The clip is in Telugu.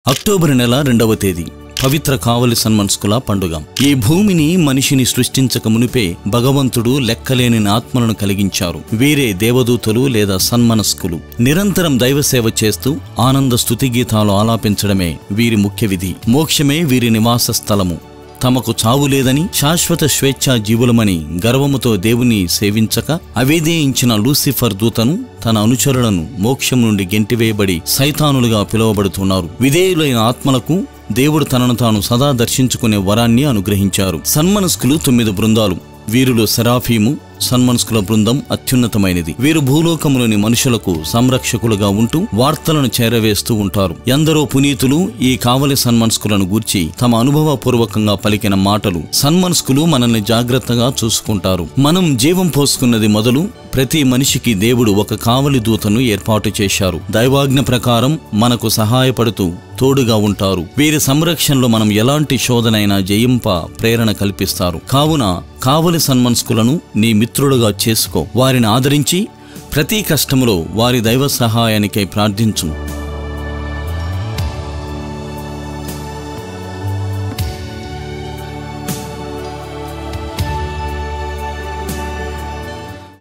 అక్టోబర్ నెల 2వ తేదీ పవిత్ర కావలి సన్మనస్కుల పండుగ. ఈ భూమిని మనిషిని సృష్టించక మునిపే భగవంతుడు లెక్కలేని ఆత్మలను కలిగించారు. వీరే దేవదూతలు లేదా సన్మనస్కులు. నిరంతరం దైవసేవ చేస్తూ ఆనంద స్తుతి గీతాలు ఆలాపించడమే వీరి ముఖ్య విధి. మోక్షమే వీరి నివాస స్థలము. తమకు చావు లేదని, శాశ్వత స్వేచ్ఛా జీవులమని గర్వముతో దేవుని సేవించక అవేదేయించిన లూసిఫర్ దూతను తన అనుచరులను మోక్షం నుండి గెంటివేయబడి సైతానులుగా పిలువబడుతున్నారు. విధేయులైన ఆత్మలకు దేవుడు తనను తాను సదా దర్శించుకునే వరాన్ని అనుగ్రహించారు. సన్మనస్కులు 9 బృందాలు. వీరిలో సెరాఫీము సన్మనస్కుల బృందం అత్యున్నతమైనది. వీరు భూలోకములోని మనుషులకు సంరక్షకులుగా ఉంటూ వార్తలను చేరవేస్తూ ఉంటారు. ఎందరో పునీతులు ఈ కావలి సన్మనస్కులను గూర్చి తమ అనుభవపూర్వకంగా పలికిన మాటలు. సన్మనస్కులు మనల్ని జాగ్రత్తగా చూసుకుంటారు. మనం జీవం పోసుకున్నది మొదలు ప్రతి మనిషికి దేవుడు ఒక కావలి దూతను ఏర్పాటు చేశారు. దైవాజ్ఞ ప్రకారం మనకు సహాయపడుతూ తోడుగా ఉంటారు. వీరి సంరక్షణలో మనం ఎలాంటి శోధనైనా జయింప ప్రేరణ కల్పిస్తారు. కావున కావలి సన్మనస్కులను నీ మిత్రులుగా చేసుకో. వారిని ఆదరించి ప్రతి కష్టములో వారి దైవ సహాయానికై ప్రార్థించు.